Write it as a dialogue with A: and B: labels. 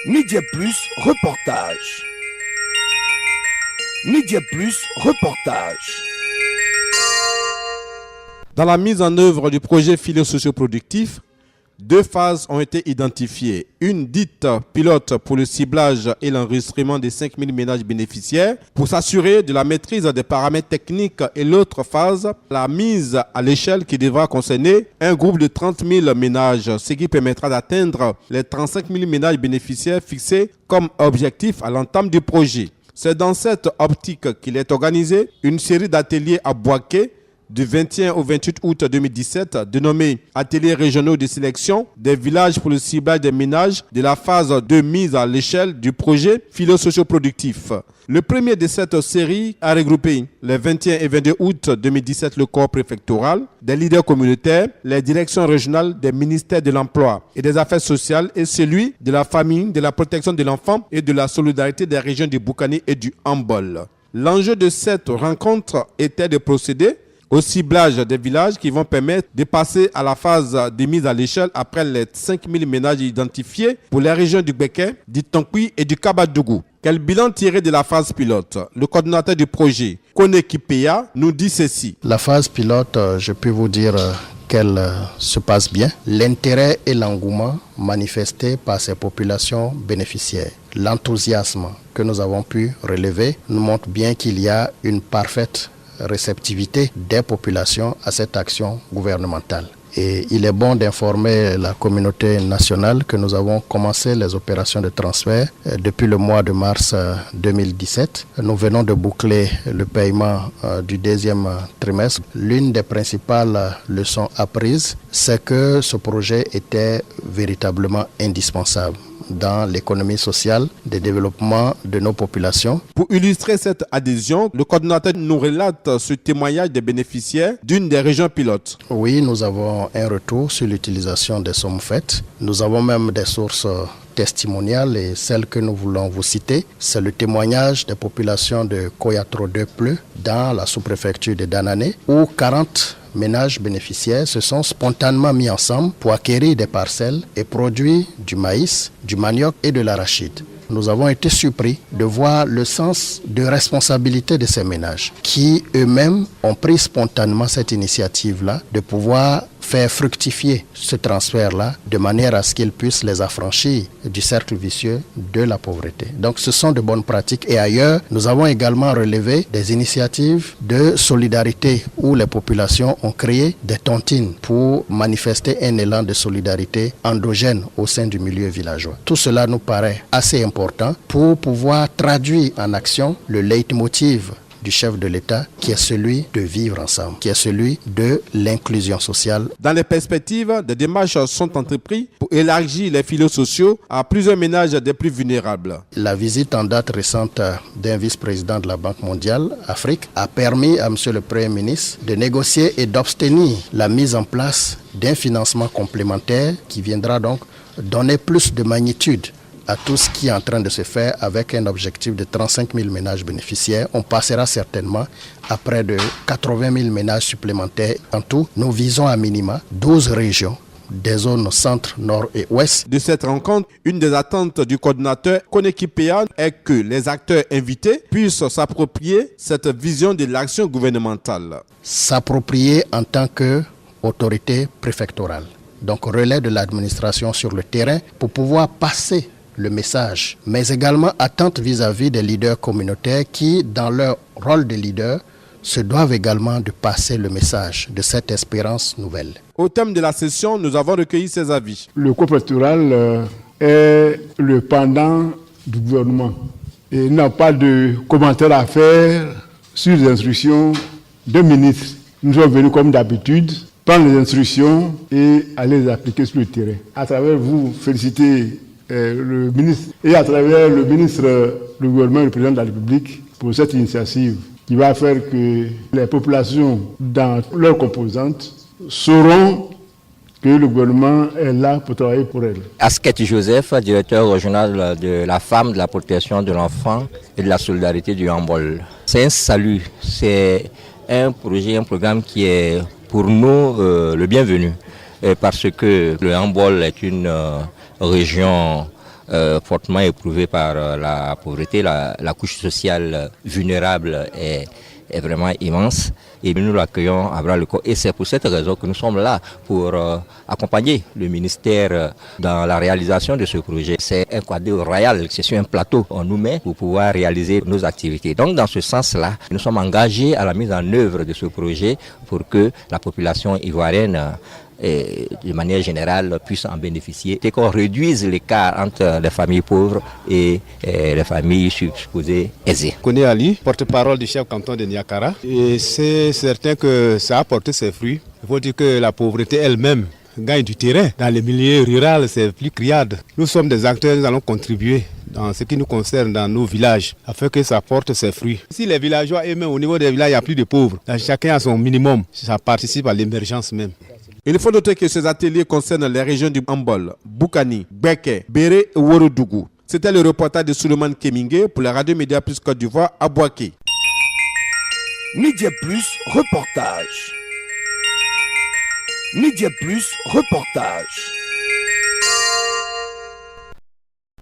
A: Média Plus reportage. Média Plus reportage.
B: Dans la mise en œuvre du projet philo-socio-productif, 2 phases ont été identifiées. Une dite pilote pour le ciblage et l'enregistrement des 5000 ménages bénéficiaires pour s'assurer de la maîtrise des paramètres techniques, et l'autre phase, la mise à l'échelle qui devra concerner un groupe de 30 000 ménages, ce qui permettra d'atteindre les 35 000 ménages bénéficiaires fixés comme objectif à l'entame du projet. C'est dans cette optique qu'il est organisé une série d'ateliers à Boaké du 21 au 28 août 2017, dénommés Ateliers régionaux de sélection des villages pour le ciblage des ménages de la phase de mise à l'échelle du projet philo-socio-productif. Le premier de cette série a regroupé les 21 et 22 août 2017 le corps préfectoral, des leaders communautaires, les directions régionales des ministères de l'Emploi et des Affaires sociales et celui de la famille, de la protection de l'enfant et de la solidarité des régions du Boukani et du Hambol. L'enjeu de cette rencontre était de procéder au ciblage des villages qui vont permettre de passer à la phase de mise à l'échelle après les 5000 ménages identifiés pour les régions du Béké, du Tonkui et du Kabadougou. Quel bilan tiré de la phase pilote? Le coordinateur du projet, Kone Kipea, nous dit ceci.
C: La phase pilote, je peux vous dire qu'elle se passe bien. L'intérêt et l'engouement manifestés par ces populations bénéficiaires, l'enthousiasme que nous avons pu relever nous montre bien qu'il y a une parfaite réceptivité des populations à cette action gouvernementale. Et il est bon d'informer la communauté nationale que nous avons commencé les opérations de transfert depuis le mois de mars 2017. Nous venons de boucler le paiement du 2e trimestre. L'une des principales leçons apprises, c'est que ce projet était véritablement indispensable dans l'économie sociale, de développement de nos populations.
B: Pour illustrer cette adhésion, le coordinateur nous relate ce témoignage des bénéficiaires d'une des régions pilotes.
C: Oui, nous avons un retour sur l'utilisation des sommes faites. Nous avons même des sources testimoniales et celle que nous voulons vous citer, c'est le témoignage des populations de Koyatro 2 Pleu dans la sous-préfecture de Danané où 40 ménages bénéficiaires se sont spontanément mis ensemble pour acquérir des parcelles et produire du maïs, du manioc et de l'arachide. Nous avons été surpris de voir le sens de responsabilité de ces ménages qui eux-mêmes ont pris spontanément cette initiative-là de pouvoir faire fructifier ce transfert-là de manière à ce qu'ils puissent les affranchir du cercle vicieux de la pauvreté. Donc ce sont de bonnes pratiques et ailleurs, nous avons également relevé des initiatives de solidarité où les populations ont créé des tontines pour manifester un élan de solidarité endogène au sein du milieu villageois. Tout cela nous paraît assez important pour pouvoir traduire en action le leitmotiv du chef de l'État, qui est celui de vivre ensemble, qui est celui de l'inclusion sociale.
B: Dans les perspectives, des démarches sont entreprises pour élargir les filets sociaux à plusieurs ménages des plus vulnérables.
C: La visite en date récente d'un vice-président de la Banque mondiale, Afrique, a permis à M. le Premier ministre de négocier et d'obtenir la mise en place d'un financement complémentaire qui viendra donc donner plus de magnitude à tout ce qui est en train de se faire avec un objectif de 35 000 ménages bénéficiaires. On passera certainement à près de 80 000 ménages supplémentaires. En tout, nous visons à minima 12 régions des zones centre, nord et ouest.
B: De cette rencontre, une des attentes du coordinateur Kone Kipea est que les acteurs invités puissent s'approprier cette vision de l'action gouvernementale.
C: S'approprier en tant qu'autorité préfectorale, donc relais de l'administration sur le terrain pour pouvoir passer le message, mais également attente vis-à-vis des leaders communautaires qui, dans leur rôle de leader, se doivent également de passer le message de cette espérance nouvelle.
B: Au thème de la session, nous avons recueilli ces avis.
D: Le corps préfectoral est le pendant du gouvernement et il n'a pas de commentaires à faire sur les instructions d'un ministre. Nous sommes venus comme d'habitude prendre les instructions et aller les appliquer sur le terrain. À travers vous, féliciter le ministre et à travers le ministre du gouvernement et le président de la République pour cette initiative qui va faire que les populations dans leurs composantes sauront que le gouvernement est là pour travailler pour elles.
E: Asket Joseph, directeur régional de la femme, de la protection de l'enfant et de la solidarité du Hambol. C'est un salut, c'est un projet, un programme qui est pour nous le bienvenu parce que le Hambol est une région fortement éprouvée par la pauvreté. La couche sociale vulnérable est vraiment immense et nous l'accueillons à bras le corps et c'est pour cette raison que nous sommes là pour accompagner le ministère dans la réalisation de ce projet. C'est un quadrille royal, c'est sur un plateau on nous met pour pouvoir réaliser nos activités. Donc dans ce sens-là, nous sommes engagés à la mise en œuvre de ce projet pour que la population ivoirienne et de manière générale puisse en bénéficier et qu'on réduise l'écart entre les familles pauvres et les familles supposées aisées.
F: Koné Ali, porte-parole du chef canton de Niakara, et c'est certain que ça a porté ses fruits. Il faut dire que la pauvreté elle-même gagne du terrain. Dans les milieux ruraux, c'est plus criade. Nous sommes des acteurs, nous allons contribuer dans ce qui nous concerne dans nos villages, afin que ça porte ses fruits. Si les villageois eux-mêmes, au niveau des villages, il n'y a plus de pauvres, chacun a son minimum, ça participe à l'émergence même.
B: Il faut noter que ces ateliers concernent les régions du Ambol, Boukani, Beke, Béré et Worodougou. C'était le reportage de Souleymane Kemingue pour la radio Média Plus Côte d'Ivoire à Bouaké.
A: Média Plus reportage. Média Plus reportage.